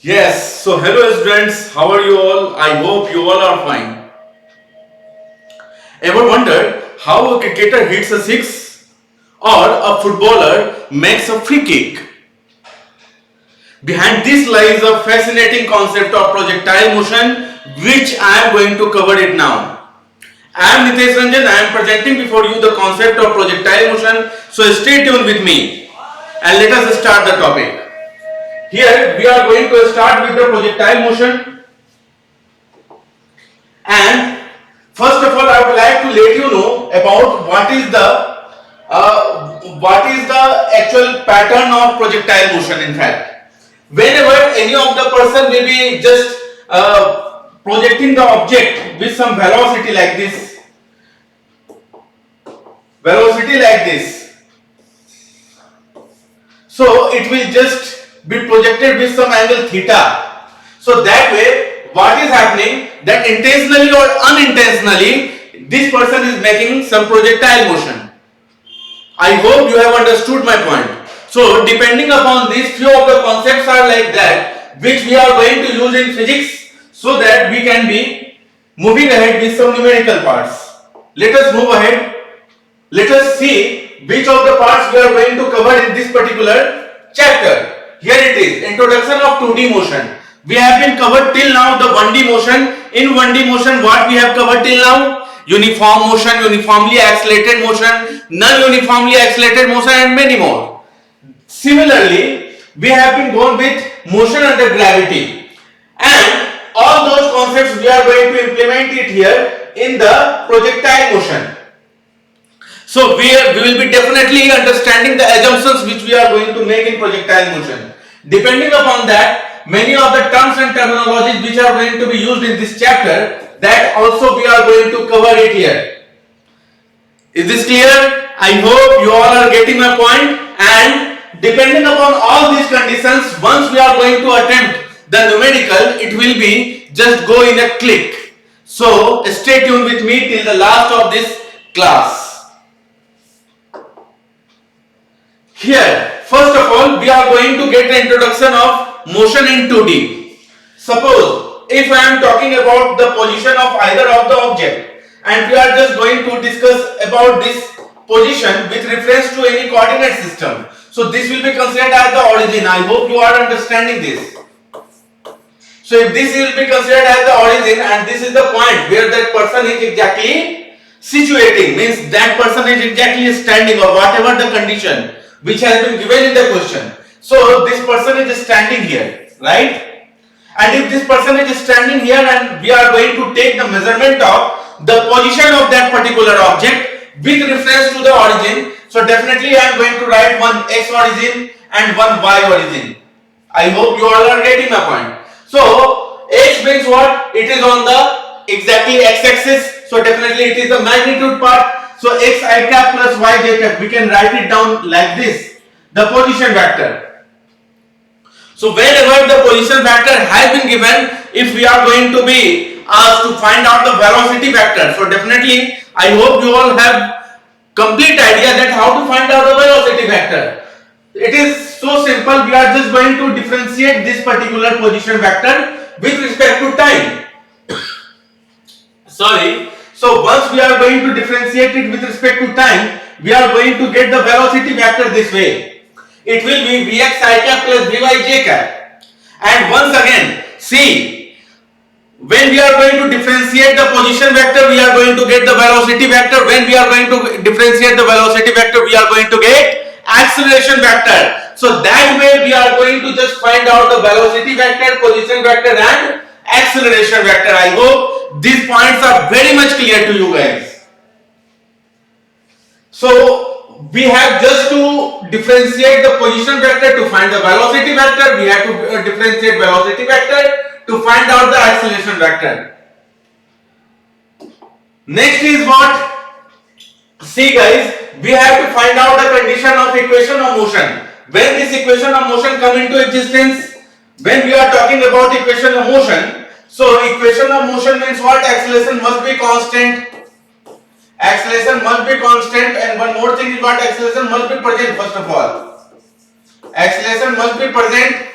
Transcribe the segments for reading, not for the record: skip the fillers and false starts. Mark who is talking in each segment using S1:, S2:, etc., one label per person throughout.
S1: Yes, so hello students, how are you all? I hope you all are fine. Ever wondered how a cricketer hits a six or a footballer makes a free kick? Behind this lies a fascinating concept of projectile motion which I am going to cover it now. I am Nitesh Sir, I am presenting before you the concept of projectile motion, so stay tuned with me and let us start the topic. Here we are going to start with the projectile motion, and first of all I would like to let you know about what is the actual pattern of projectile motion. In fact, whenever any of the person will be just projecting the object with some velocity like this, so it will just be projected with some angle theta. So that way what is happening, that intentionally or unintentionally this person is making some projectile motion. I hope you have understood my point. So depending upon this, few of the concepts are like that which we are going to use in physics so that we can be moving ahead with some numerical parts. Let us move ahead. Let us see which of the parts we are going to cover in this particular chapter. Here it is, introduction of 2D motion. We have been covered till now the 1D motion. In 1D motion, what we have covered till now? Uniform motion, uniformly accelerated motion, non-uniformly accelerated motion, and many more. Similarly, we have been going with motion under gravity, and all those concepts we are going to implement it here in the projectile motion. So we will be definitely understanding the assumptions which we are going to make in projectile motion. Depending upon that, many of the terms and terminologies which are going to be used in this chapter, that also we are going to cover it here. Is this clear? I hope you all are getting my point. And depending upon all these conditions, once we are going to attempt the numerical, it will be just go in a click. So stay tuned with me till the last of this class. Here, first of all, we are going to get the introduction of motion in 2D. Suppose, if I am talking about the position of either of the object, and we are just going to discuss about this position with reference to any coordinate system. So this will be considered as the origin. I hope you are understanding this. So if this will be considered as the origin and this is the point where that person is exactly situating, means that person is exactly standing or whatever the condition which has been given in the question. So this person is standing here, right? And if this person is standing here and we are going to take the measurement of the position of that particular object with reference to the origin, so definitely I am going to write one x origin and one y origin. I hope you all are getting my point. So x means what? It is on the exactly x-axis, so definitely it is the magnitude part. So x I cap plus y j cap, we can write it down like this, the position vector. So whenever the position vector has been given, if we are going to be asked to find out the velocity vector, so definitely I hope you all have complete idea that how to find out the velocity vector. It is so simple, we are just going to differentiate this particular position vector with respect to time. Sorry. So once we are going to differentiate it with respect to time, we are going to get the velocity vector this way. It will be Vx I cap plus Vy j cap. And once again, see, when we are going to differentiate the position vector, we are going to get the velocity vector. When we are going to differentiate the velocity vector, we are going to get acceleration vector. So that way we are going to just find out the velocity vector, position vector and acceleration vector. I hope these points are very much clear to you guys. So we have just to differentiate the position vector to find the velocity vector. We have to differentiate velocity vector to find out the acceleration vector. Next is what? See guys, we have to find out the condition of equation of motion. When this equation of motion come into existence, when we are talking about equation of motion, so equation of motion means what? Acceleration must be constant. Acceleration must be constant, and one more thing is what? Acceleration must be present first of all. Acceleration must be present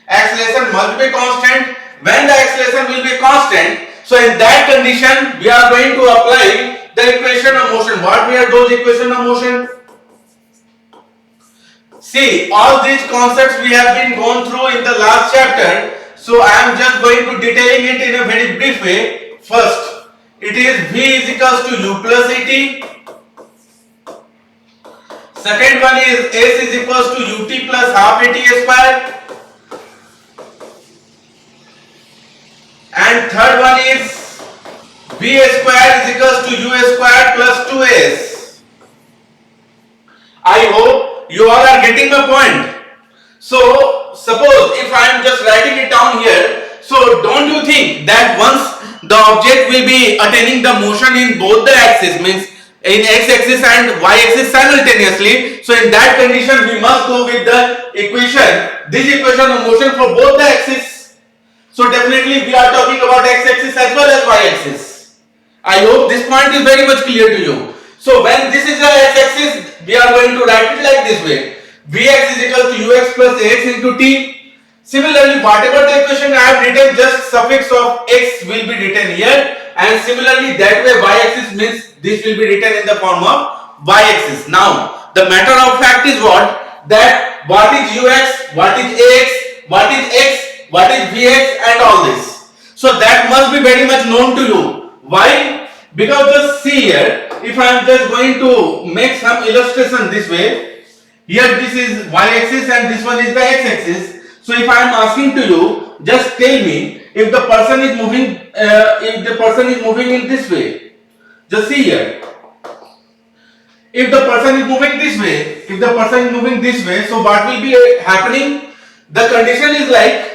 S1: acceleration must be constant. When the acceleration will be constant, so in that condition we are going to apply the equation of motion. What we are those equation of motion? See, all these concepts we have been gone through in the last chapter, so I am just going to detailing it in a very brief way. First, it is V is equals to U plus AT. Second one is S is equals to UT plus half AT square. And third one is V square is equals to U square plus 2S. I hope you all are getting my point. So suppose if I am just writing it down here, so don't you think that once the object will be attaining the motion in both the axes, means in x-axis and y-axis simultaneously, so in that condition we must go with the equation, this equation of motion for both the axes. So definitely we are talking about x-axis as well as y-axis. I hope this point is very much clear to you. So when this is the x-axis, we are going to write it like this way: Vx is equal to ux plus ax into t. Similarly, whatever the equation I have written, just suffix of x will be written here, and similarly that way y-axis means this will be written in the form of y-axis. Now the matter of fact is what? That what is ux, what is ax, what is x, what is vx, and all this. So that must be very much known to you. Why? Because just see here, if I am just going to make some illustration this way, here this is y-axis and this one is the x-axis. So if I am asking to you, just tell me if the person is moving in this way. Just see here. If the person is moving this way, so what will be happening? The condition is like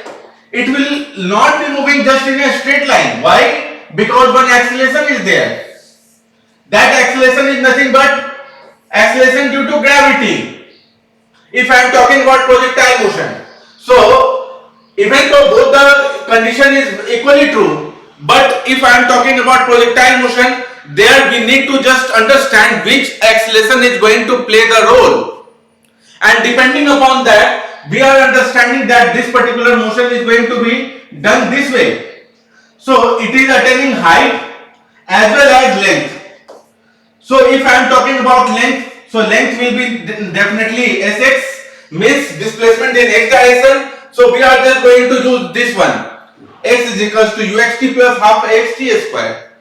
S1: it will not be moving just in a straight line. Why? Because one acceleration is there. That acceleration is nothing but acceleration due to gravity. If I am talking about projectile motion, so even though both the condition is equally true, but if I am talking about projectile motion, there we need to just understand which acceleration is going to play the role, and depending upon that we are understanding that this particular motion is going to be done this way. So it is attaining height as well as length. So if I am talking about length, so length will be definitely Sx, means displacement in x direction. So we are just going to use this one. X is equals to uxt plus half axt square.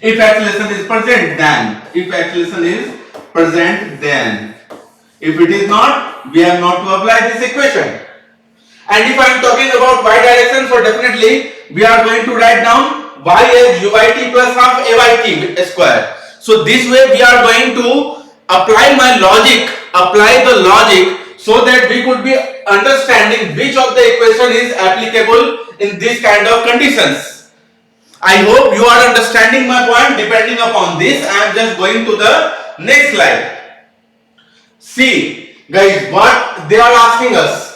S1: If acceleration is present, then. If it is not, we have not to apply this equation. And if I am talking about y direction, so definitely we are going to write down y as uit plus half ayt square. So this way we are going to apply the logic so that we could be understanding which of the equation is applicable in this kind of conditions. I hope you are understanding my point. Depending upon this, I am just going to the next slide. See guys, what they are asking us.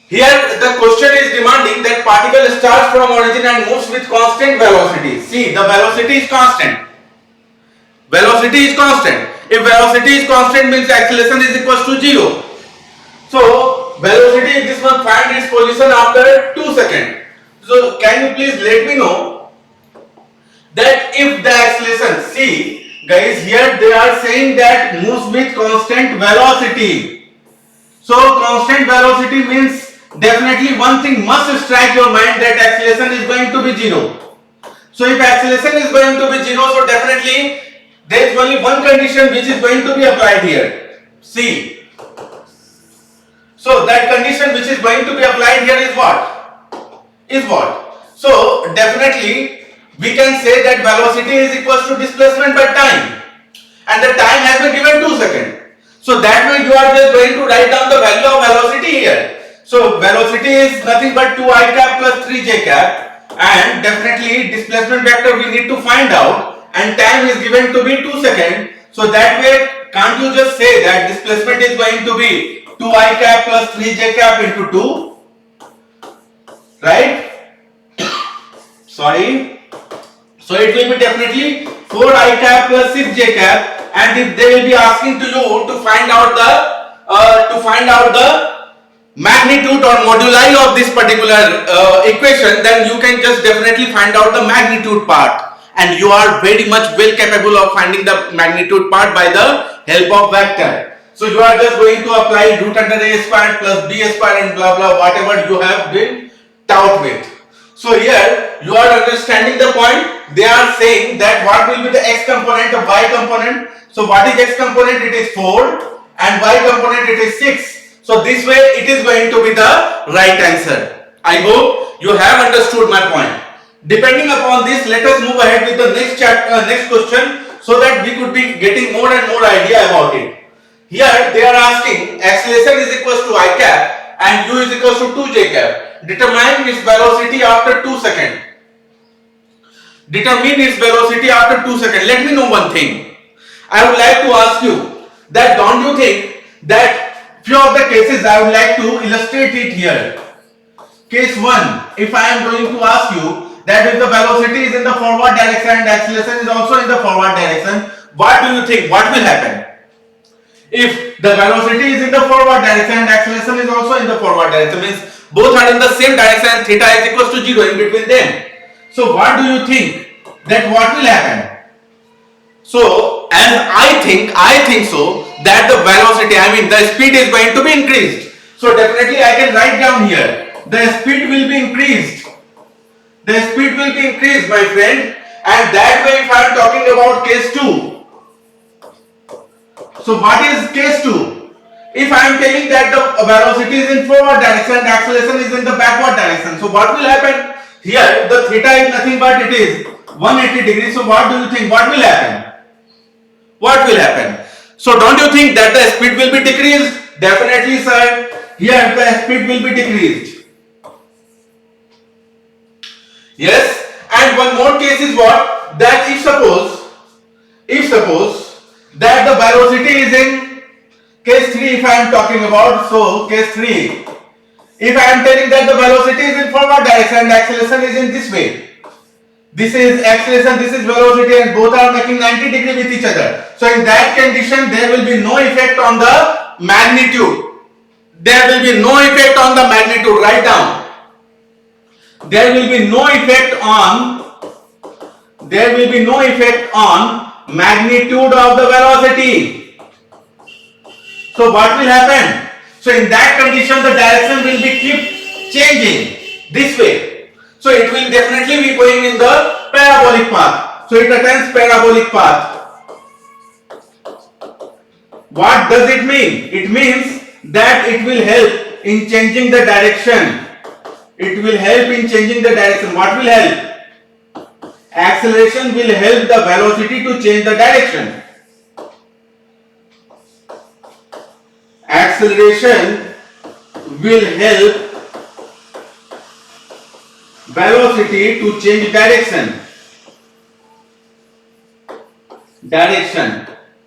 S1: Here the question is demanding that particle starts from origin and moves with constant velocity. See, the velocity is constant. If velocity is constant, means acceleration is equals to 0. So velocity, this one find its position after 2 seconds. So can you please let me know that if the acceleration, see guys, here they are saying that moves with constant velocity. So constant velocity means definitely one thing must strike your mind, that acceleration is going to be 0. So if acceleration is going to be 0, so definitely there is only one condition which is going to be applied here. See. So that condition which is going to be applied here is what? So definitely we can say that velocity is equals to displacement by time, and the time has been given 2 seconds. So that way you are just going to write down the value of velocity here. So velocity is nothing but 2i cap plus 3j cap, and definitely displacement vector we need to find out, and time is given to be 2 seconds. So that way can't you just say that displacement is going to be 2i cap plus 3j cap into 2, right? Sorry. So it will be definitely 4i cap plus 6j cap, and if they will be asking to you to find out the magnitude or moduli of this particular equation, then you can just definitely find out the magnitude part, and you are very much well capable of finding the magnitude part by the help of vector. So you are just going to apply root under a square plus b square and blah blah whatever you have been taught with. So here you are understanding the point. They are saying that what will be the x component of y component. So what is x component? It is 4 and y component it is 6. So this way it is going to be the right answer. I hope you have understood my point. Depending upon this, let us move ahead with the next chapter, next question, so that we could be getting more and more idea about it. Here they are asking acceleration is equals to I cap and u is equals to 2j cap. Determine its velocity after 2 seconds. Determine its velocity after 2 seconds. Let me know one thing. I would like to ask you that don't you think that few of the cases I would like to illustrate it here. Case 1, if I am going to ask you that if the velocity is in the forward direction and acceleration is also in the forward direction, what do you think? What will happen? If the velocity is in the forward direction and acceleration is also in the forward direction, means both are in the same direction and theta is equals to 0 in between them. So what do you think that what will happen? So as I think so that the velocity, I mean the speed is going to be increased. So definitely I can write down here the speed will be increased. The speed will be increased, my friend, and that way if I am talking about case 2. So what is case 2? If I am telling that the velocity is in forward direction and acceleration is in the backward direction, so what will happen? Here the theta is nothing but it is 180 degrees. So what do you think? What will happen? What will happen? So don't you think that the speed will be decreased? Definitely, sir. Here the speed will be decreased. Yes. And one more case is what? That if suppose that the velocity is in case 3, if I am talking about, so case 3, if I am telling that the velocity is in forward direction and acceleration is in this way, this is acceleration, this is velocity, and both are making 90 degree with each other. So in that condition there will be no effect on the magnitude. There will be no effect on the magnitude. Write down. There will be no effect on magnitude of the velocity. So what will happen? So in that condition the direction will be keep changing this way. So it will definitely be going in the parabolic path. So it attains parabolic path. What does it mean? It means that it will help in changing the direction. It will help in changing the direction. What will help? Acceleration will help the velocity to change the direction. Acceleration will help velocity to change direction.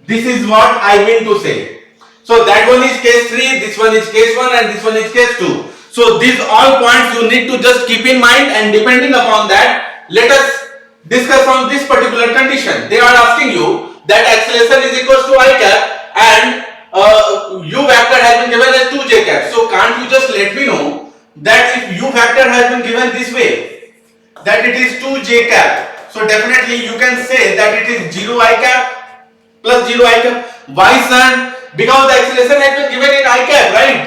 S1: This is what I mean to say. So that one is case 3, this one is case 1, and this one is case 2. So these all points you need to just keep in mind, and depending upon that, let us discuss on this particular condition. They are asking you that acceleration is equals to I cap and u vector has been given as 2j cap. So can't you just let me know that if u vector has been given this way, that it is 2j cap. So definitely you can say that it is 0 I cap plus 0 I cap. Why, sir? Because the acceleration has been given in I cap, right?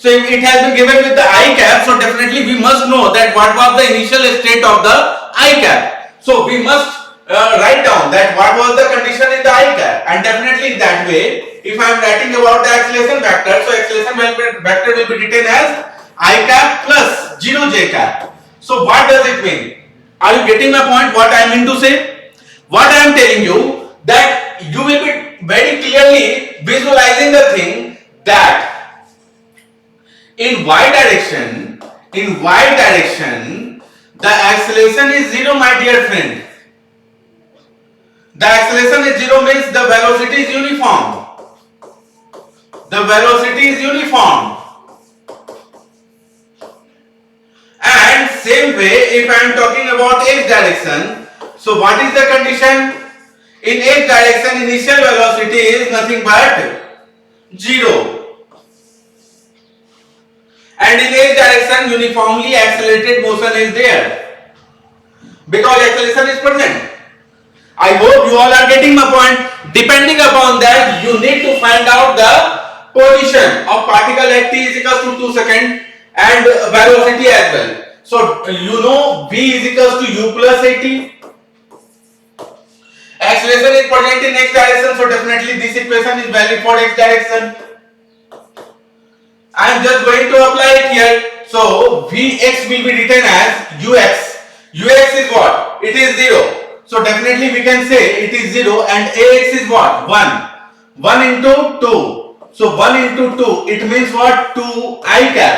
S1: So if it has been given with the I cap, so definitely we must know that what was the initial state of the I cap. So we must write down that what was the condition in the I cap, and definitely in that way, if I am writing about the acceleration vector, so acceleration vector will be written as I cap plus 0j cap. So what does it mean? Are you getting my point? What I mean to say? What I am telling you, that you will be very clearly visualizing the thing that in y direction, the acceleration is 0, my dear friend. The acceleration is 0 means the velocity is uniform. The velocity is uniform. And same way, if I am talking about x direction, so what is the condition? In x direction, initial velocity is nothing but 0. and in x direction uniformly accelerated motion is there because acceleration is present. I hope you all are getting my point. Depending upon that, you need to find out the position of particle at t is equals to 2 seconds and velocity as well. So you know v is equals to u plus at. Acceleration is present in x direction, so definitely this equation is valid for x direction. I am just going to apply it here. So Vx will be written as Ux. Ux is what? It is 0. So definitely we can say it is 0 and Ax is what? 1. 1 into 2. So 1 into 2, it means what? 2 I cap.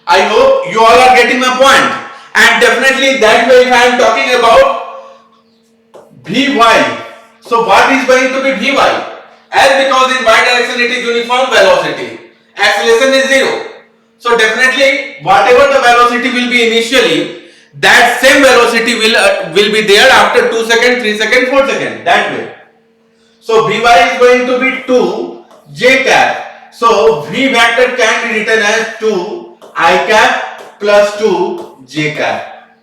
S1: I hope you all are getting my point. And definitely that way if I am talking about Vy. So what is going to be Vy? As because in y direction it is uniform velocity, acceleration is 0. So definitely whatever the velocity will be initially, that same velocity will be there after 2 seconds, 3 seconds, 4 seconds, that way. So Vy is going to be 2 j cap. So V vector can be written as 2 I cap plus 2 j cap.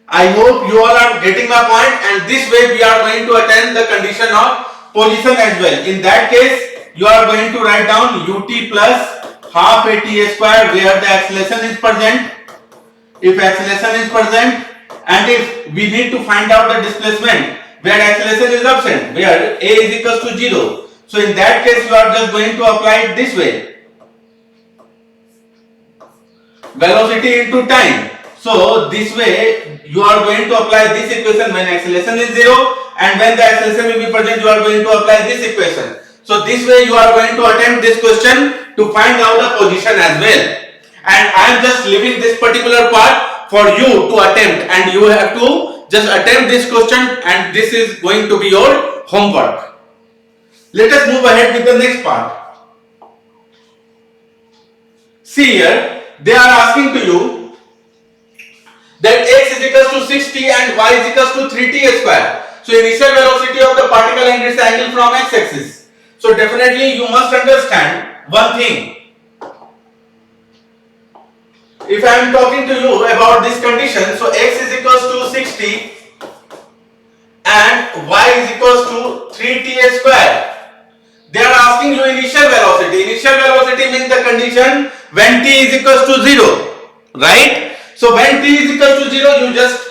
S1: I hope you all are getting my point, and this way we are going to attain the condition of position as well. In that case, you are going to write down ut plus half at square where the acceleration is present. If acceleration is present, and if we need to find out the displacement where acceleration is absent, where a is equals to 0. So in that case, you are just going to apply it this way. Velocity into time. So this way, you are going to apply this equation when acceleration is 0. And when the acceleration will be present, you are going to apply this equation. So this way you are going to attempt this question to find out the position as well. And I am just leaving this particular part for you to attempt, and you have to just attempt this question, and this is going to be your homework. Let us move ahead with the next part. See here, they are asking to you that x is equals to 60 and y is equals to 3t square. So initial velocity of the particle and its angle from x-axis. So definitely you must understand one thing. If I am talking to you about this condition, so x is equals to 60 and y is equals to 3t square. They are asking you initial velocity. Initial velocity means the condition when t is equals to 0, right? So when t is equals to 0, you just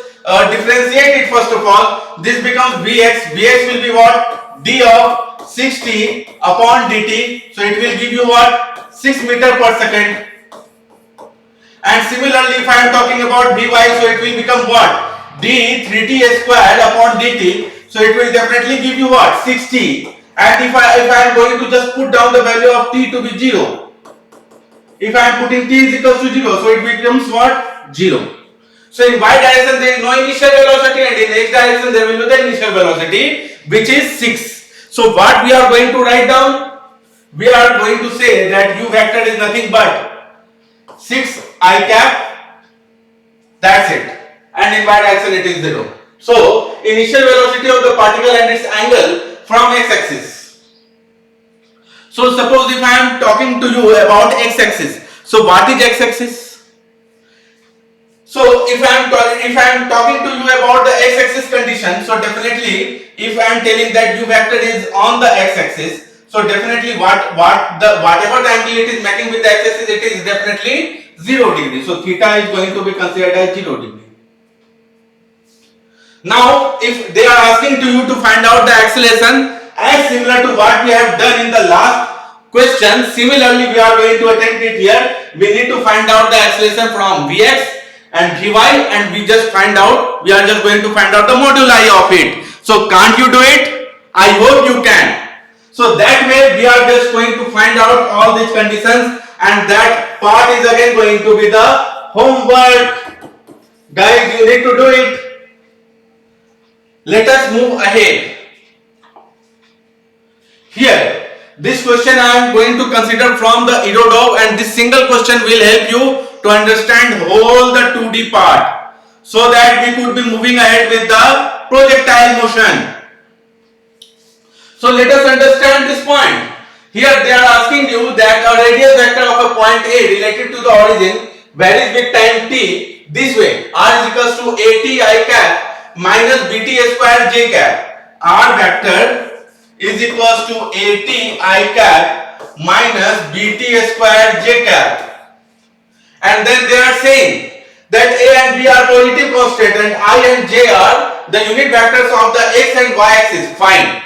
S1: differentiate it first of all. This becomes Vx. Vx will be what? D of 60 upon dt. So it will give you what? 6 meter per second. And similarly, if I am talking about Vy, so it will become what? D 3t squared upon dt. So it will definitely give you what? 60. And if I am going to just put down the value of t to be 0. If I am putting t is equals to 0, so it becomes what? 0. So in y direction there is no initial velocity, and in x direction there will be the initial velocity, which is 6. So what we are going to write down? We are going to say that u vector is nothing but 6 I cap. That's it. And in y direction it is 0. So initial velocity of the particle and its angle from x-axis. So suppose if I am talking to you about x-axis. So what is x-axis? So if I am talking to you about the x-axis condition, so definitely if I am telling that u vector is on the x-axis, so definitely whatever the angle it is making with the x-axis, it is definitely 0 degree. So theta is going to be considered as 0 degree. Now if they are asking to you to find out the acceleration as similar to what we have done in the last question, similarly we are going to attempt it here. We need to find out the acceleration from Vx and Vy, and we are just going to find out the moduli of it. So can't you do it? I hope you can. So that way we are just going to find out all these conditions, and that part is again going to be the homework. Guys, you need to do it. Let us move ahead. Here, this question I am going to consider from the Irodov, and this single question will help you to understand whole the 2D part, so that we could be moving ahead with the projectile motion. So let us understand this point. Here they are asking you that a radius vector of a point A related to the origin varies with time t this way. R is equals to AT I cap minus BT square J cap. R vector is equals to AT I cap minus BT square J cap. And then they are saying that A and B are positive constant and I and J are the unit vectors of the x and y axis. Fine.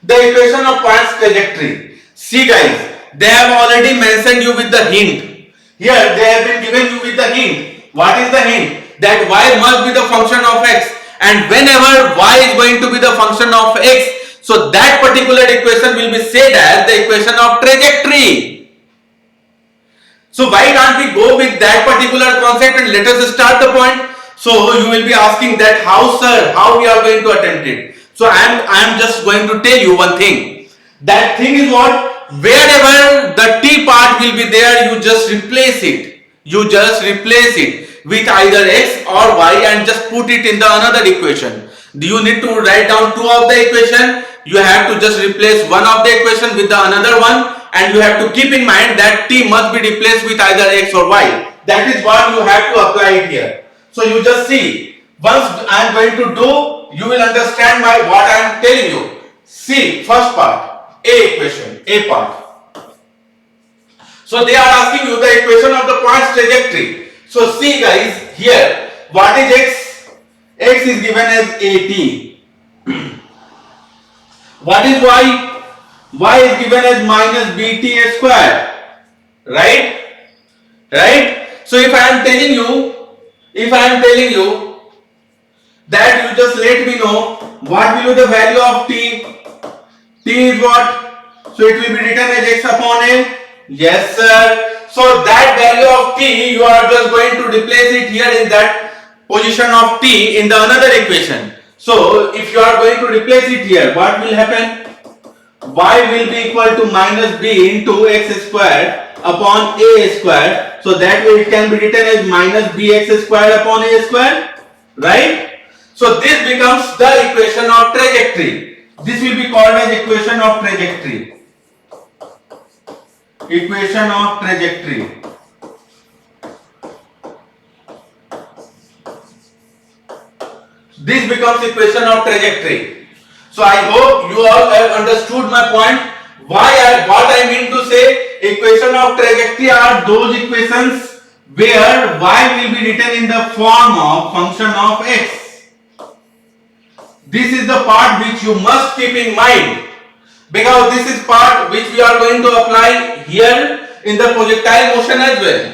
S1: The equation of point's trajectory. See guys, they have already mentioned you with the hint. Here they have been given you with the hint. What is the hint? That y must be the function of x, and whenever y is going to be the function of x, so that particular equation will be said as the equation of trajectory. So why can't we go with that particular concept and let us start the point? So you will be asking that how sir, how we are going to attempt it. So I am just going to tell you one thing. That thing is what? Wherever the t part will be there, you just replace it. You just replace it with either x or y and just put it in the another equation. You need to write down two of the equation. You have to just replace one of the equation with the another one, and you have to keep in mind that t must be replaced with either x or y. That is what you have to apply it here. So you just see. Once I am going to do, you will understand what I am telling you. See, first part. A equation, A part. So they are asking you the equation of the point's trajectory. So see guys, here, what is x? X is given as AT. What is y? Y is given as minus BT square. Right? Right? So if I am telling you that you just let me know what will be the value of t. T is what? So it will be written as x upon a. Yes sir. So that value of t you are just going to replace it here in that position of t in the another equation. So if you are going to replace it here, what will happen? Y will be equal to minus b into x squared upon a squared. So that way it can be written as minus bx squared upon a squared. Right? So this becomes the equation of trajectory. This will be called as equation of trajectory. Equation of trajectory. This becomes equation of trajectory. So I hope you all have understood my point. What I mean to say, equation of trajectory are those equations where y will be written in the form of function of x. This is the part which you must keep in mind, because this is part which we are going to apply here in the projectile motion as well.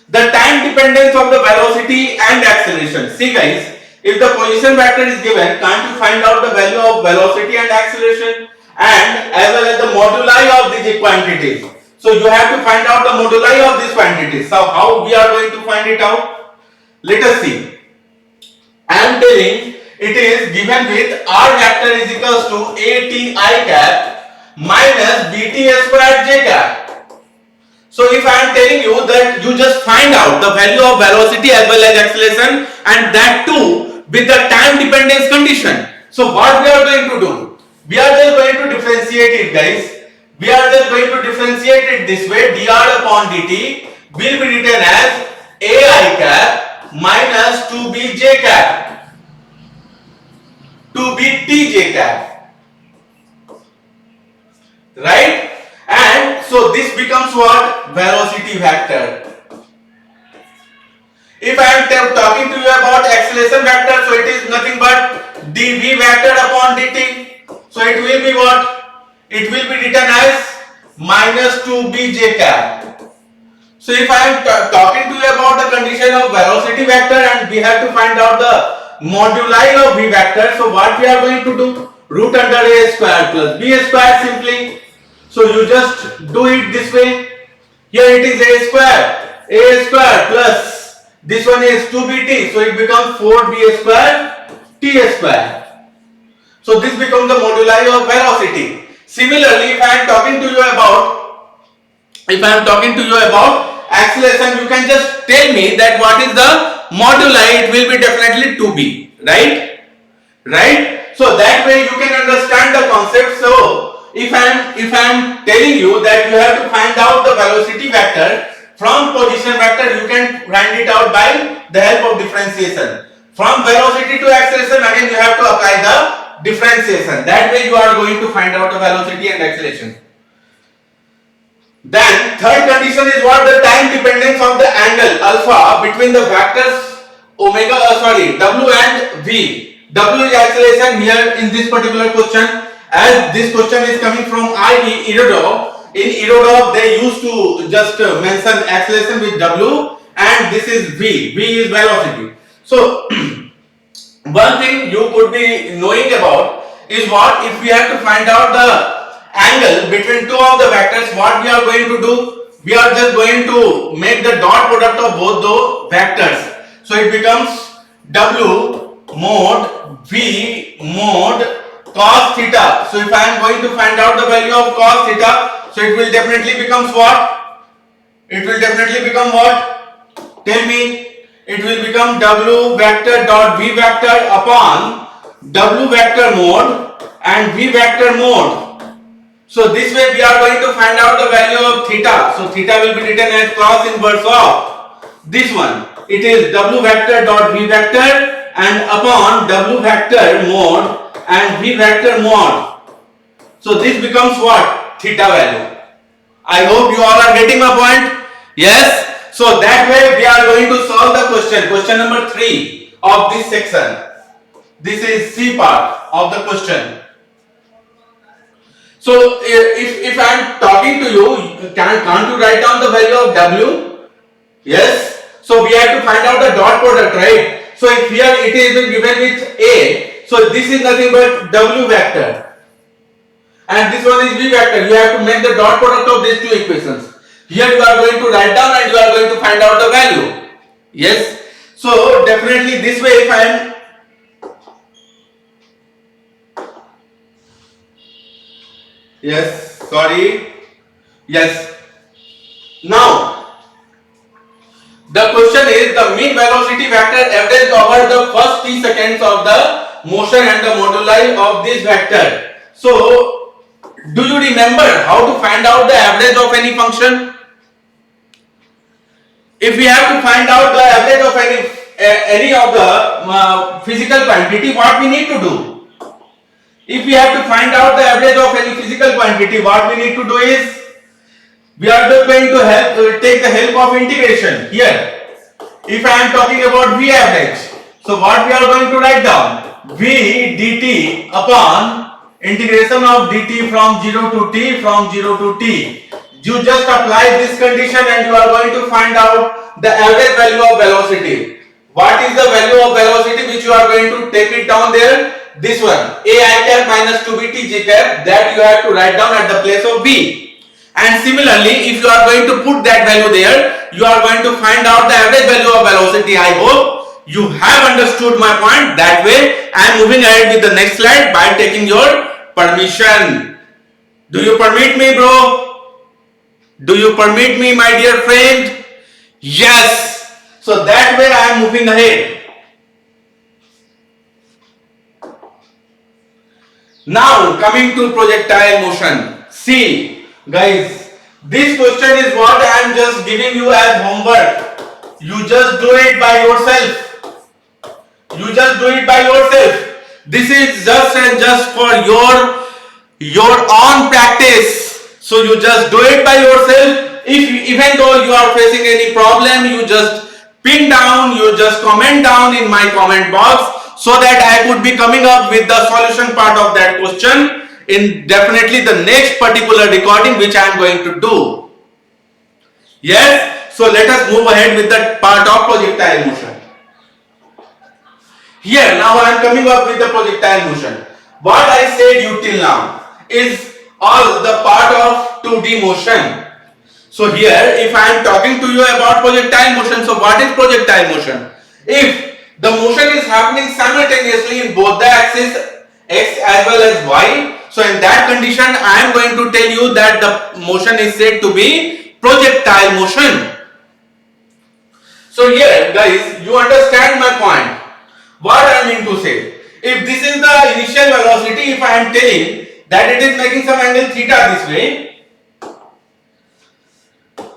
S1: The time dependence of the velocity and acceleration. See guys, if the position vector is given, can't you find out the value of velocity and acceleration, and as well as the moduli of these quantities? So you have to find out the moduli of these quantities. So how we are going to find it out? Let us see. I am telling it is given with r vector is equals to AT I cap minus BT squared J cap. So if I am telling you that you just find out the value of velocity as well as acceleration, and that too with the time dependence condition. So what we are going to do? We are just going to differentiate it guys. We are just going to differentiate it this way. dr upon dt will be written as AI cap minus 2bj cap. 2btj cap, right? And so this becomes what? Velocity vector. If I am talking to you about acceleration vector, so it is nothing but dv vector upon dt. So it will be what? It will be written as minus 2bj cap. So if I am talking to you about the condition of velocity vector and we have to find out the moduli of v vector, so what we are going to do? Root under a square plus b square simply. So you just do it this way. Here it is a square plus this one is 2bt, so it becomes 4b square t square. So this becomes the moduli of velocity. Similarly, if I am talking to you about acceleration, you can just tell me that what is the moduli. It will be definitely 2b, right? So that way you can understand the concept. So if I am telling you that you have to find out the velocity vector from position vector, you can find it out by the help of differentiation. From velocity to acceleration, again you have to apply the differentiation. That way you are going to find out the velocity and acceleration. Then third condition is what? The time dependence of the angle alpha between the vectors omega, W and V. W is acceleration here in this particular question. As this question is coming from IE Irodov, in Irodov they used to just mention acceleration with W, and this is V. V is velocity. So one thing you could be knowing about is what? If we have to find out the angle between two of the vectors, what we are going to do? We are just going to make the dot product of both the vectors. So it becomes W mod V mod cos theta. So if I am going to find out the value of cos theta, so it will definitely becomes what? It will definitely become what? Tell me. It will become W vector dot V vector upon W vector mod and V vector mod. So this way we are going to find out the value of theta. So theta will be written as cos inverse of this one. It is W vector dot V vector and upon W vector mod and V vector mod. So this becomes what? Theta value. I hope you all are getting my point. Yes. So that way we are going to solve the question. Question number 3 of this section. This is C part of the question. So if I am talking to you, can't you write down the value of W? Yes. So we have to find out the dot product, right? So if here it is given with A, so this is nothing but W vector, and this one is V vector. You have to make the dot product of these two equations. Here you are going to write down and you are going to find out the value. Yes. So definitely this way if I am yes, sorry. Yes. Now the question is the mean velocity vector average over the first 3 seconds of the motion and the moduli of this vector. So do you remember how to find out the average of any function? If we have to find out the average of any of the physical quantity, what we need to do? If we have to find out the average of any physical quantity, what we need to do is we are just going to take the help of integration here. If I am talking about V average, so what we are going to write down? V dt upon integration of dt from 0 to t from 0 to t. You just apply this condition and you are going to find out the average value of velocity. What is the value of velocity which you are going to take it down there? This one, a I cap minus 2bt g cap, that you have to write down at the place of v. And similarly, if you are going to put that value there, you are going to find out the average value of velocity. I hope you have understood my point. That way, I am moving ahead with the next slide by taking your permission. Do you permit me, bro? Do you permit me, my dear friend? Yes. So that way I am moving ahead. Now coming to projectile motion. See, guys, this question is what I am just giving you as homework. You just do it by yourself. You just do it by yourself. This is just for your own practice. So you just do it by yourself. If even though you are facing any problem, you just pin down, you just comment down in my comment box, so that I could be coming up with the solution part of that question in definitely the next particular recording which I am going to do. Yes. So let us move ahead with that part of projectile motion. Here now I am coming up with the projectile motion. What I said you till now is all the part of 2D motion. So here if I am talking to you about projectile motion, so what is projectile motion? If the motion is happening simultaneously in both the axes x as well as y, so in that condition I am going to tell you that the motion is said to be projectile motion. So here guys, you understand my point. What I mean to say, if this is the initial velocity, if I am telling that it is making some angle theta this way.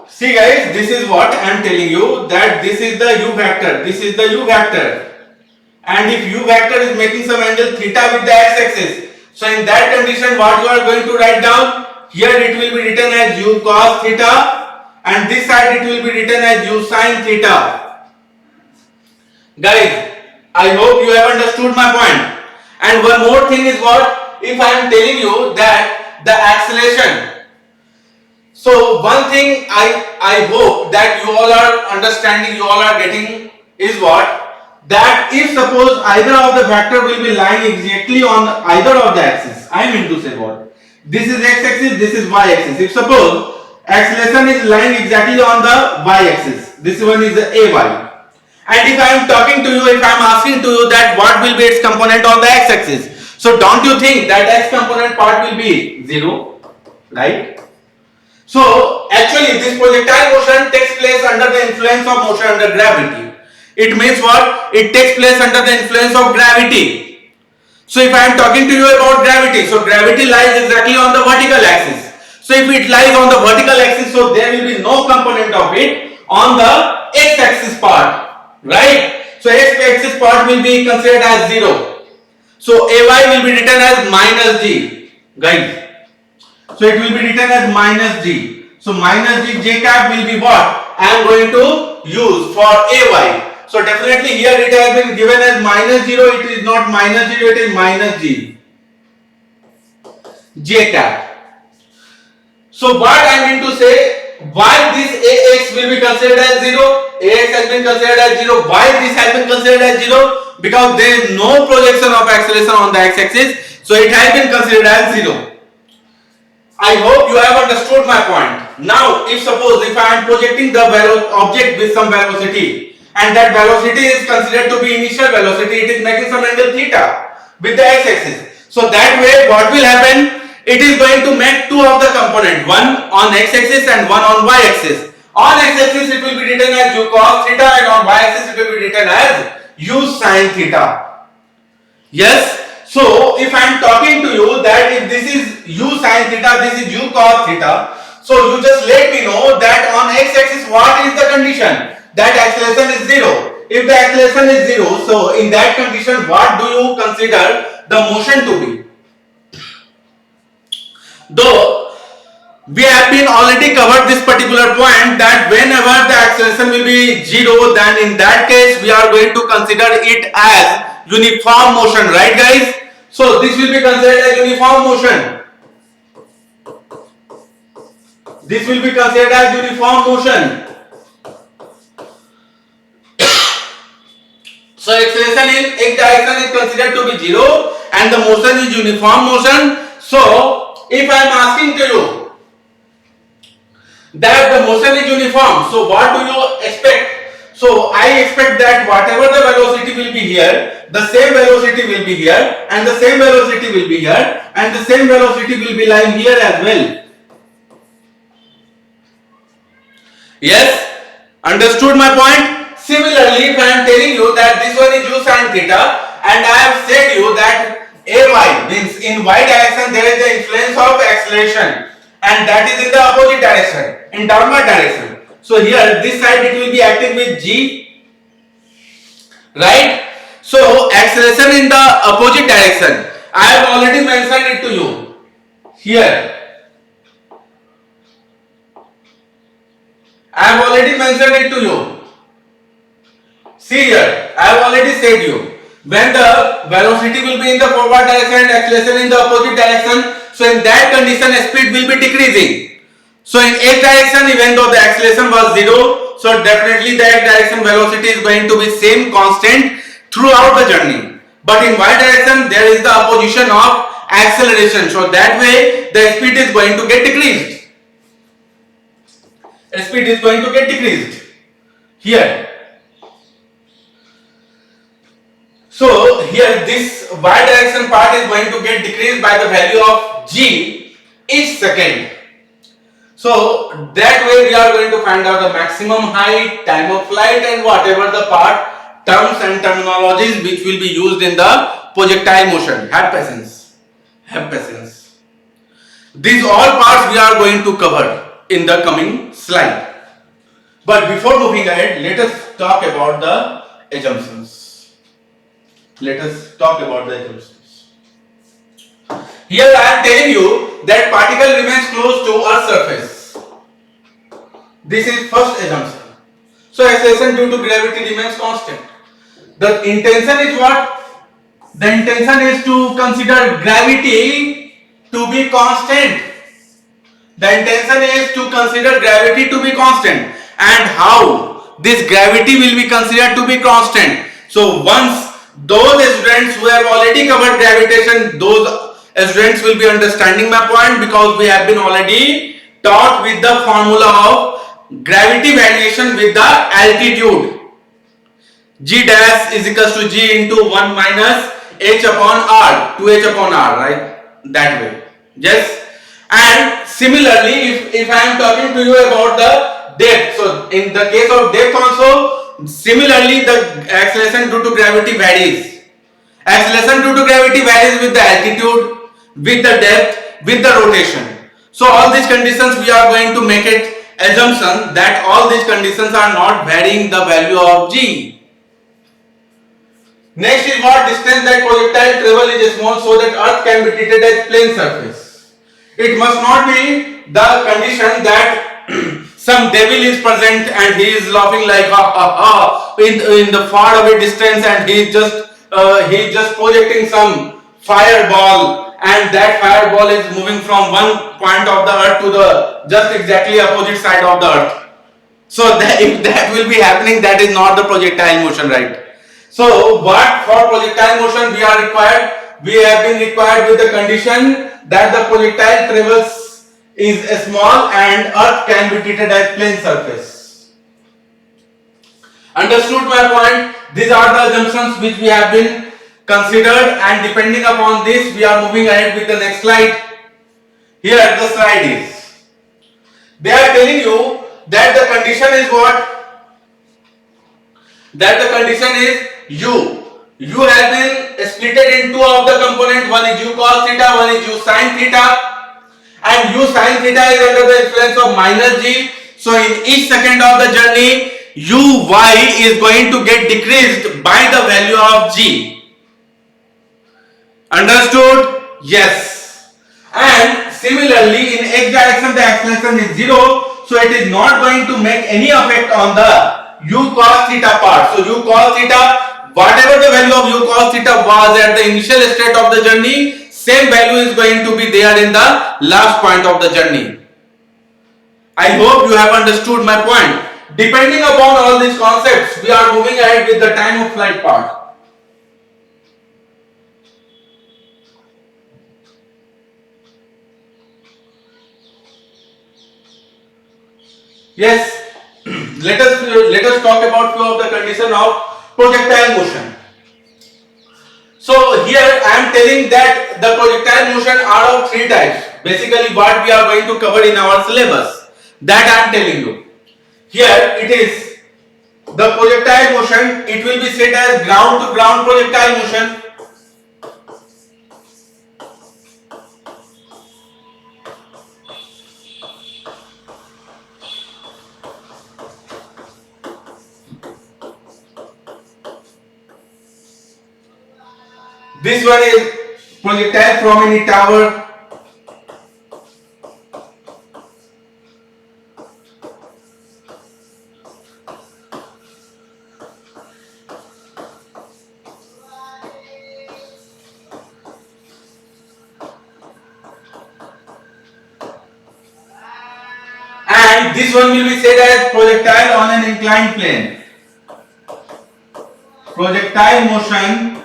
S1: See guys, this is what I am telling you, that this is the u vector, this is the u vector. And if u vector is making some angle theta with the x-axis, so in that condition what you are going to write down? Here it will be written as u cos theta, and this side it will be written as u sin theta. Guys, I hope you have understood my point. And one more thing is what? If I am telling you that the acceleration, so one thing I hope that you all are understanding, you all are getting is what? That if suppose either of the vector will be lying exactly on either of the axis, I mean to say what? This is x-axis, this is y-axis. If suppose acceleration is lying exactly on the y-axis, this one is the ay. And if I am talking to you, if I am asking to you that what will be its component on the x-axis, so don't you think that x component part will be 0, right? So actually this projectile motion takes place under the influence of motion under gravity. It means what? It takes place under the influence of gravity. So if I am talking to you about gravity, so gravity lies exactly on the vertical axis. So if it lies on the vertical axis, so there will be no component of it on the x-axis part, right? So x-axis part will be considered as 0. So ay will be written as minus g, guys. So it will be written as minus g. So minus g, j cap will be what I am going to use for ay. So definitely here it has been given as minus 0, it is not minus 0, it is minus g, j cap. So what I mean to say, why this ax will be considered as 0, ax has been considered as 0, why this has been considered as 0? Because there is no projection of acceleration on the x-axis, so it has been considered as 0. I hope you have understood my point. Now, if suppose if I am projecting the object with some velocity, and that velocity is considered to be initial velocity, it is making some angle theta with the x-axis. So that way, what will happen? It is going to make two of the component, one on x-axis and one on y-axis. On x-axis it will be written as u cos theta, and on y-axis it will be written as u sin theta. Yes. So if I am talking to you that if this is u sin theta, this is u cos theta, so you just let me know that on x-axis what is the condition? That acceleration is 0. If the acceleration is 0, so in that condition what do you consider the motion to be? Though we have been already covered this particular point that whenever the acceleration will be 0, then in that case we are going to consider it as uniform motion, right guys? So this will be considered as uniform motion. This will be considered as uniform motion. So acceleration in x direction is considered to be 0 and the motion is uniform motion. So if I am asking to you that the motion is uniform, so what do you expect? So I expect that whatever the velocity will be here, the same velocity will be here, and the same velocity will be here, and the same velocity will be lying here as well. Yes, understood my point? Similarly, if I am telling you that this one is u sin theta, and I have said you that ay means in y direction there is the influence of acceleration, and that is in the opposite direction, in downward direction. So here this side it will be acting with g, right? So acceleration in the opposite direction, I have already mentioned it to you here. I have already mentioned it to you. See here, I have already said you, when the velocity will be in the forward direction and acceleration in the opposite direction, so in that condition speed will be decreasing. So in x direction, even though the acceleration was 0, so definitely the x direction velocity is going to be same constant throughout the journey. But in y direction there is the opposition of acceleration, so that way the speed is going to get decreased. Speed is going to get decreased here. So here this y direction part is going to get decreased by the value of g each second. So that way we are going to find out the maximum height, time of flight, and whatever the part terms and terminologies which will be used in the projectile motion. Have patience. Have patience. These all parts we are going to cover in the coming slide. But before moving ahead, let us talk about the assumptions. Let us talk about the assumptions. Here I am telling you that particle remains close to Earth's surface. This is first assumption. So acceleration due to gravity remains constant. The intention is what? The intention is to consider gravity to be constant. The intention is to consider gravity to be constant. And how this gravity will be considered to be constant? So once those students who have already covered gravitation, those students will be understanding my point, because we have been already taught with the formula of gravity variation with the altitude. G dash is equals to G into 1 minus H upon R, 2H upon R, right? That way. Yes. And similarly, if I am talking to you about the depth, so in the case of depth also, similarly the acceleration due to gravity varies. Acceleration due to gravity varies with the altitude, with the depth, with the rotation. So all these conditions we are going to make it assumption that all these conditions are not varying the value of G. Next is what? Distance that projectile travel is small so that Earth can be treated as plane surface. It must not be the condition that some devil is present and he is laughing like ha ha ha in the far away distance, and he is just projecting some fireball, and that fireball is moving from one point of the Earth to the just exactly opposite side of the Earth. So that, if that will be happening, that is not the projectile motion, right? So what for projectile motion we are required? We have been required with the condition that the projectile travels is small and Earth can be treated as plane surface. Understood my point? These are the assumptions which we have been considered, and depending upon this we are moving ahead with the next slide. Here the slide is. They are telling you that the condition is what? That the condition is U has been split in two of the components. One is U cos theta, one is U sin theta, and U sin theta is under the influence of minus G. So in each second of the journey, Uy is going to get decreased by the value of G. Understood? Yes. And similarly, in x direction the acceleration is 0, so it is not going to make any effect on the U cos theta part. So U cos theta, whatever the value of U cos theta was at the initial state of the journey, same value is going to be there in the last point of the journey. I hope you have understood my point. Depending upon all these concepts, we are moving ahead with the time of flight part. Yes, let us talk about few of the condition of projectile motion. So here I am telling that the projectile motion are of three types. Basically what we are going to cover in our syllabus, that I am telling you. Here it is the projectile motion. It will be said as ground to ground projectile motion. This one is projectile from any tower. And this one will be said as projectile on an inclined plane. Projectile motion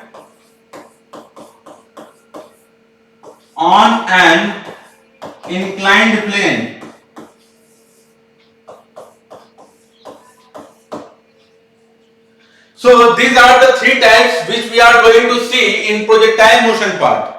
S1: on an inclined plane. So these are the three types which we are going to see in projectile motion part.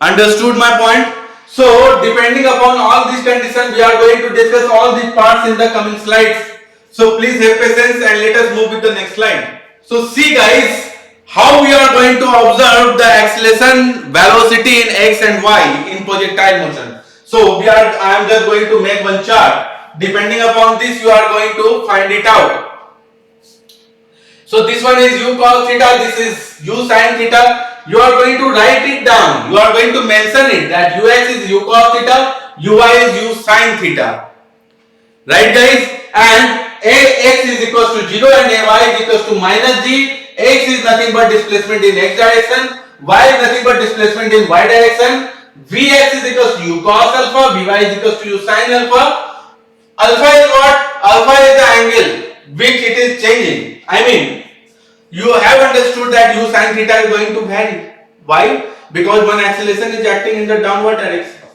S1: Understood my point? So depending upon all these conditions, we are going to discuss all these parts in the coming slides. So please have patience and let us move with the next slide. So see guys, How we are going to observe the acceleration velocity in x and y in projectile motion? So I am just going to make one chart. Depending upon this, you are going to find it out. So this one is u cos theta, this is u sin theta. You are going to write it down. You are going to mention it that ux is u cos theta, uy is u sin theta. Right guys? And ax is equals to 0 and ay is equals to minus g. X is nothing but displacement in x direction, y is nothing but displacement in y direction. Vx is equals to u cos alpha, Vy is equals to u sin alpha. Alpha is what? Alpha is the angle which it is changing. I mean, you have understood that u sin theta is going to vary. Why? Because one acceleration is acting in the downward direction.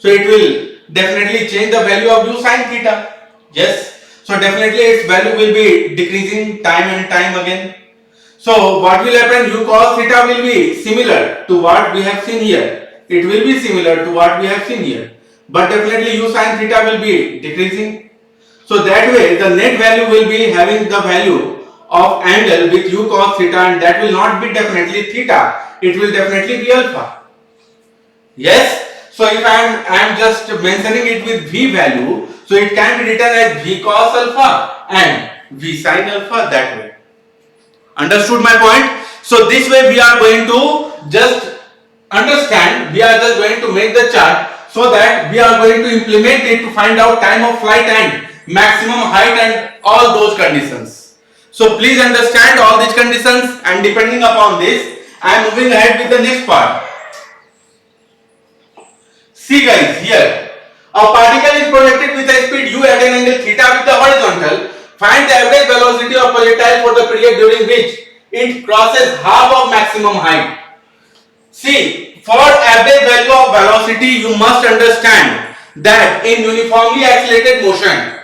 S1: So it will definitely change the value of u sin theta. Yes. So definitely its value will be decreasing time and time again. So what will happen? U cos theta will be similar to what we have seen here. It will be similar to what we have seen here. But definitely u sin theta will be decreasing. So that way the net value will be having the value of angle with u cos theta, and that will not be definitely theta. It will definitely be alpha. Yes. So if I am just mentioning it with v value, so it can be written as v cos alpha and v sin alpha that way. Understood my point? So this way we are going to just understand, we are just going to make the chart so that we are going to implement it to find out time of flight and maximum height and all those conditions. So please understand all these conditions, and depending upon this, I am moving ahead with the next part. See guys, here a particle is projected with a speed u at an angle theta with the horizontal. Find the average velocity of projectile for the period during which it crosses half of maximum height. See, for average value of velocity, you must understand that in uniformly accelerated motion,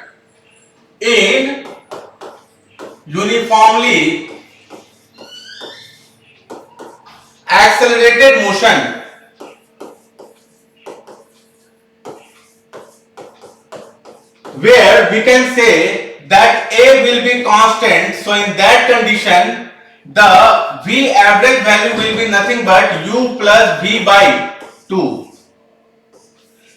S1: where we can say that A will be constant, so in that condition the V average value will be nothing but U plus V by 2.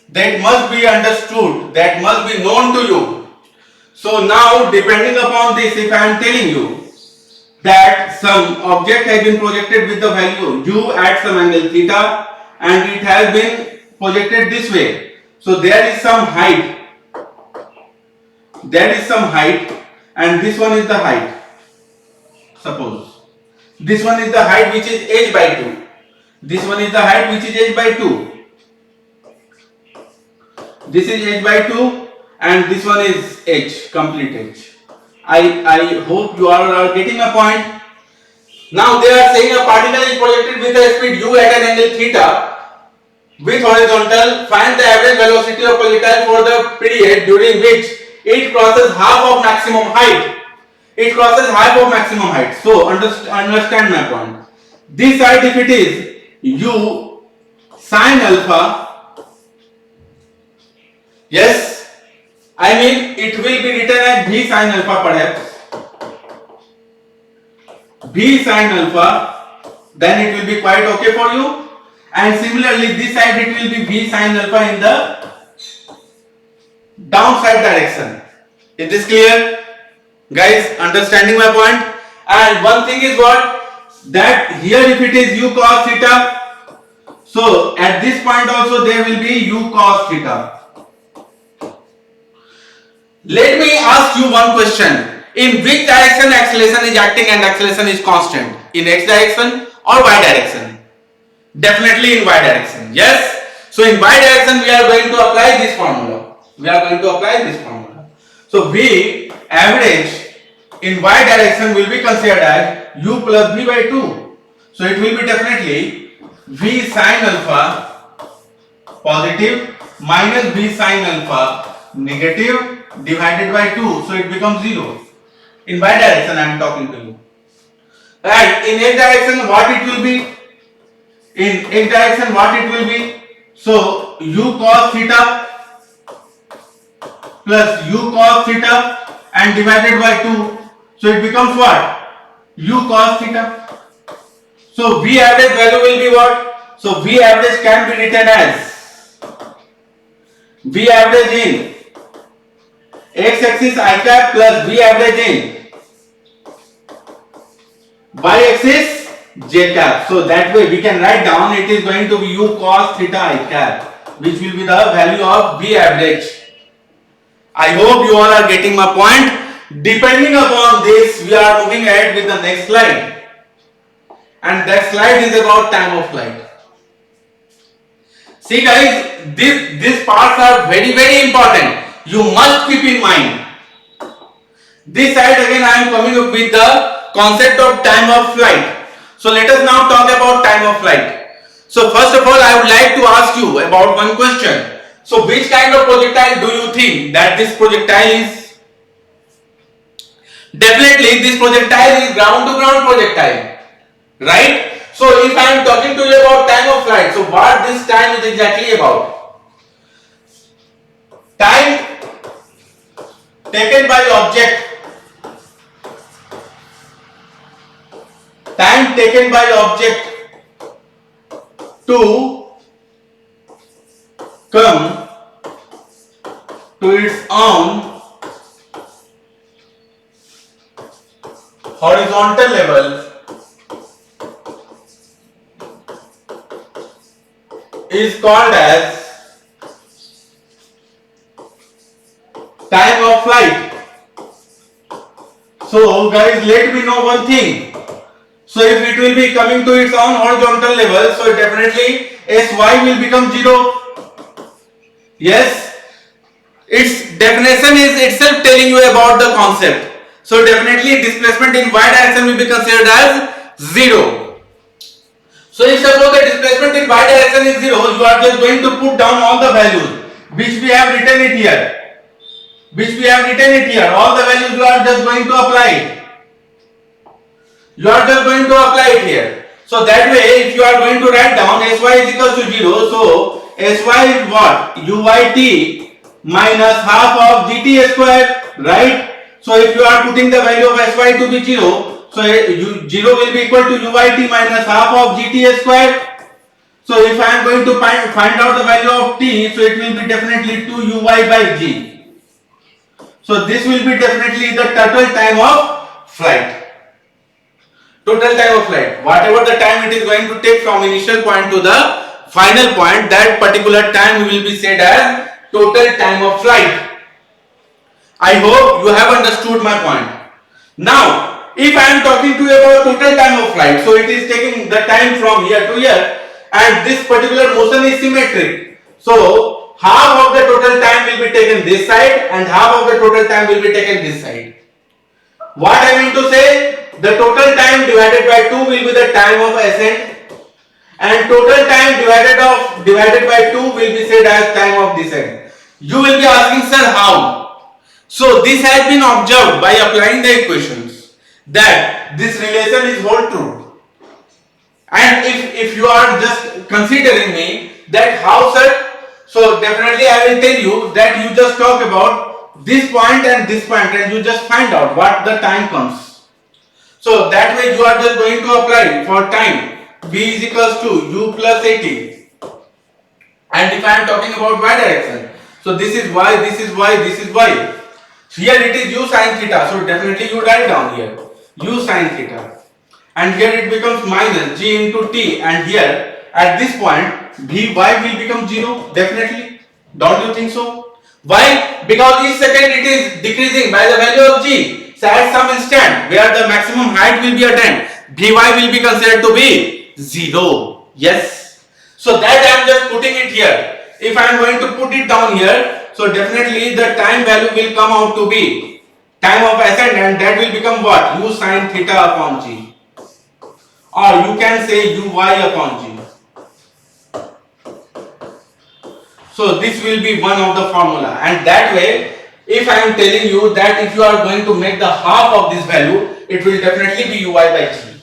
S1: That must be understood, that must be known to you. So now depending upon this, if I am telling you that some object has been projected with the value U at some angle theta and it has been projected this way, so there is some height. And this one is the height. Suppose this one is the height which is h by 2. This one is the height which is h by 2. This is h by 2 and this one is h, complete h. I hope you are getting a point. Now they are saying a particle is projected with a speed u at an angle theta with horizontal. Find the average velocity of projectile for the period during which it crosses half of maximum height. So understand my point. This side, if it is u sin alpha, yes, I mean it will be written as v sin alpha perhaps. V sin alpha, then it will be quite okay for you. And similarly this side it will be v sin alpha in the downside direction. Is this clear? Guys, understanding my point? And one thing is what? That here if it is u cos theta, so at this point also there will be u cos theta. Let me ask you one question. In which direction acceleration is acting and acceleration is constant? In x direction or y direction? Definitely in y direction. Yes? So in y direction we are going to apply this formula. So V average in y direction will be considered as u plus v by 2. So it will be definitely v sin alpha positive minus v sin alpha negative divided by 2. So it becomes 0. In y direction I am talking to you. Right, in x direction what it will be? So u cos theta plus u cos theta and divided by 2. So it becomes what? U cos theta. So V average value will be what? So V average can be written as V average in x axis I cap plus V average in y axis j cap. So that way we can write down it is going to be u cos theta I cap, which will be the value of V average. I hope you all are getting my point. Depending upon this, we are moving ahead with the next slide, and that slide is about time of flight. See guys, these parts are very important. You must keep in mind. This side again I am coming up with the concept of time of flight. So let us now talk about time of flight. So first of all, I would like to ask you about one question. So which kind of projectile do you think that this projectile is? Definitely this projectile is ground to ground projectile, right? So if I am talking to you about time of flight, so what this time is exactly about? Time taken by object. Time taken by object to come to its own horizontal level is called as time of flight. So guys, let me know one thing. So if it will be coming to its own horizontal level, so definitely Sy will become 0. Yes, its definition is itself telling you about the concept. So definitely displacement in y direction will be considered as 0. So if suppose the displacement in y direction is 0, you are just going to put down all the values which we have written it here. All the values you are just going to apply. You are just going to apply it here. So that way, if you are going to write down Sy is equals to 0, so Sy is what? Uyt minus half of gt square, right? So if you are putting the value of Sy to be 0, so 0 will be equal to Uyt minus half of gt square. So if I am going to find out the value of t, so it will be definitely 2 uy by g. So this will be definitely the total time of flight. Total time of flight. Whatever the time it is going to take from initial point to the final point, that particular time will be said as total time of flight. I hope you have understood my point. Now, if I am talking to you about total time of flight, so it is taking the time from here to here, and this particular motion is symmetric. So half of the total time will be taken this side and half of the total time will be taken this side. What I mean to say, the total time divided by 2 will be the time of ascent, and total time divided by 2 will be said as time of descent. You will be asking, sir, how? So this has been observed by applying the equations that this relation is whole true. And if you are just considering me that how, sir, so definitely I will tell you that you just talk about this point and you just find out what the time comes. So that way you are just going to apply for time v is equals to u plus at. And if I am talking about y direction, so this is y, this is y, this is y. Here it is u sin theta, so definitely you write down here u sin theta. And here it becomes minus g into t, and here at this point vy will become 0, definitely. Don't you think so? Why? Because each second it is decreasing by the value of g. So at some instant where the maximum height will be attained, Vy will be considered to be 0. Yes. So that I am just putting it here. If I am going to put it down here, so definitely the time value will come out to be time of ascent, and that will become what? U sin theta upon g. Or you can say Uy upon g. So this will be one of the formula, and that way if I am telling you that if you are going to make the half of this value, it will definitely be Uy by g.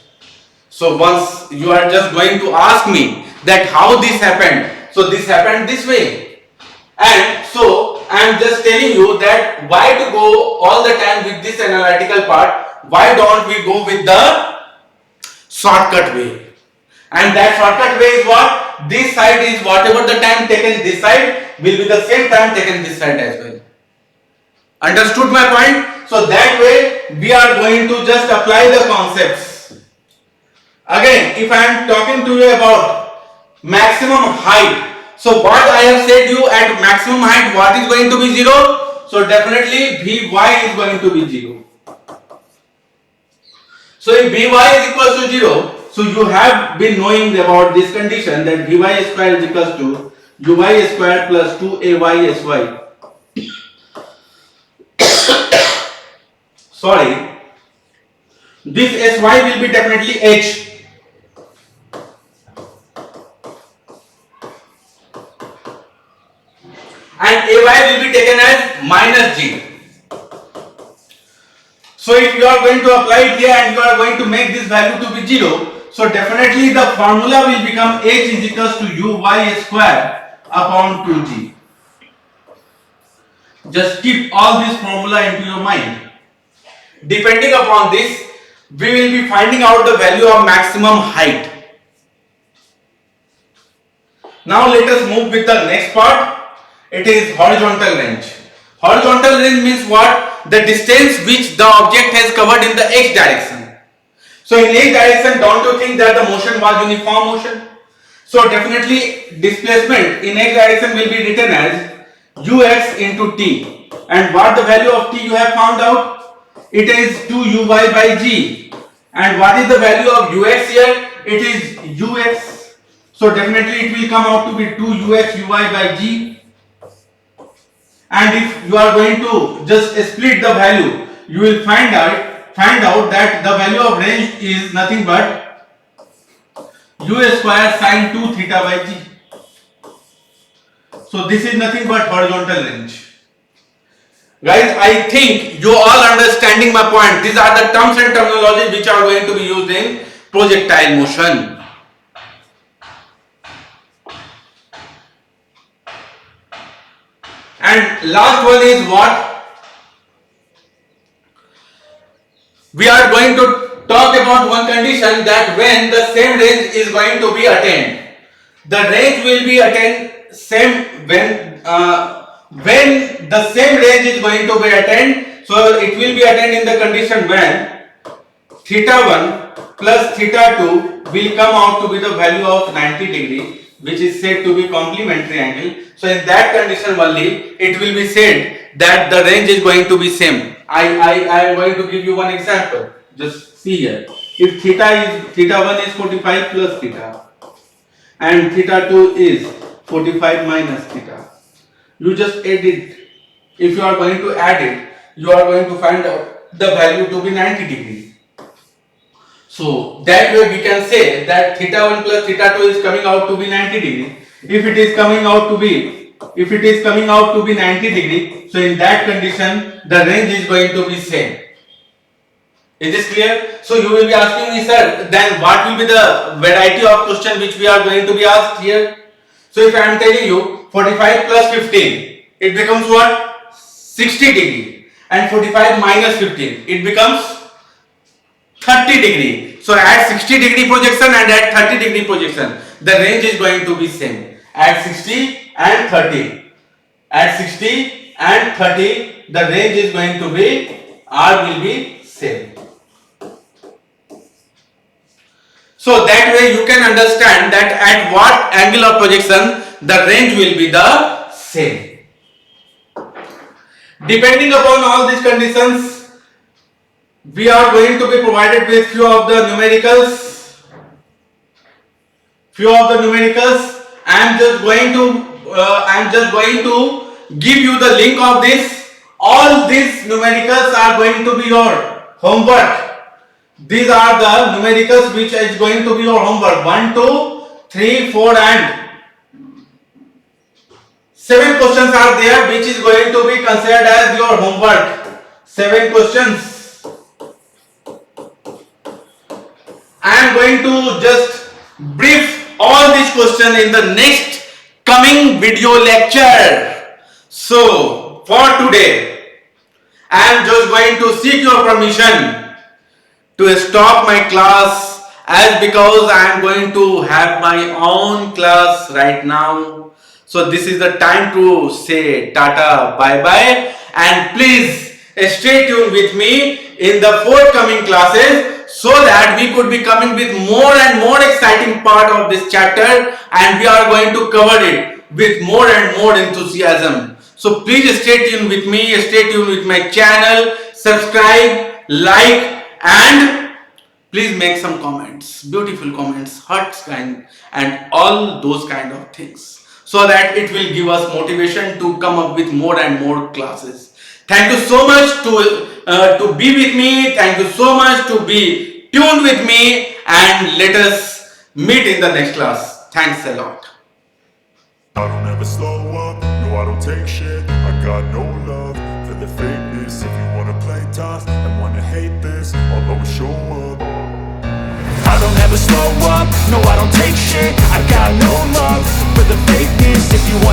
S1: So once you are just going to ask me that how this happened, so this happened this way. And so I am just telling you that why to go all the time with this analytical part, why don't we go with the shortcut way? And that shortcut way is what? This side is whatever the time taken this side will be the same time taken this side as well. Understood my point? So that way we are going to just apply the concepts. Again, if I am talking to you about maximum height, so what I have said you at maximum height, what is going to be 0? So definitely Vy is going to be 0. So if Vy is equals to 0, so you have been knowing about this condition that Vy square is equals to Uy square plus 2Ay Sy. Sorry, this Sy will be definitely H. And Ay will be taken as minus G. So if you are going to apply it here and you are going to make this value to be 0, so definitely the formula will become H is equals to Uy square upon 2G. Just keep all this formula into your mind. Depending upon this, we will be finding out the value of maximum height. Now let us move with the next part. It is horizontal range. Horizontal range means what? The distance which the object has covered in the x direction. So in x direction, don't you think that the motion was uniform motion? So definitely displacement in x direction will be written as ux into t. And what the value of t you have found out? It is 2uy by g. And what is the value of ux here? It is ux. So definitely it will come out to be 2ux uy by g. And if you are going to just split the value, you will find out that the value of range is nothing but u square sine 2 theta by g. So this is nothing but horizontal range. Guys, I think you all understanding my point. These are the terms and terminology which are going to be used in projectile motion. And last one is what? We are going to talk about one condition that when the same range is going to be attained. The range will be attained same when the same range is going to be attained. So it will be attained in the condition when theta 1 plus theta 2 will come out to be the value of 90 degree, which is said to be complementary angle. So in that condition only it will be said that the range is going to be same. I am going to give you one example. Just see here. If theta 1 is 45 plus theta and theta 2 is 45 minus theta, you just add it. If you are going to add it, you are going to find out the value to be 90 degree. So that way we can say that theta 1 plus theta 2 is coming out to be 90 degree. If it is coming out to be 90 degree, so in that condition the range is going to be same. Is this clear? So you will be asking me, sir, then what will be the variety of question which we are going to be asked here? So if I am telling you 45 plus 15, it becomes what? 60 degree, and 45 minus 15, it becomes 30 degree. So at 60 degree projection and at 30 degree projection, the range is going to be same. At 60 and 30, at 60 and 30, the range is going to be, R will be same. So that way you can understand that at what angle of projection the range will be the same. Depending upon all these conditions, we are going to be provided with few of the numericals. I am just going to give you the link of this. All these numericals are going to be your homework. These are the numericals which is going to be your homework. 1, 2, 3, 4 and 7 questions are there which is going to be considered as your homework. 7 questions. I am going to just brief all these questions in the next coming video lecture. So for today, I am just going to seek your permission to stop my class as because I am going to have my own class right now. So this is the time to say tata bye bye, and please stay tuned with me in the forthcoming classes so that we could be coming with more and more exciting part of this chapter, and we are going to cover it with more and more enthusiasm. So please stay tuned with me, stay tuned with my channel, subscribe, like, and please make some comments, beautiful comments, hearts kind, and all those kind of things, so that it will give us motivation to come up with more and more classes. Thank you so much to be with me. Thank you so much to be tuned with me, and let us meet in the next class. Thanks a lot.
S2: I don't ever slow up, no I don't take shit. I got no love for the fakeness. If you wanna play tough and wanna hate this, I'll always show up. I don't ever slow up, no I don't take shit. I got no love for the fakeness. If you wanna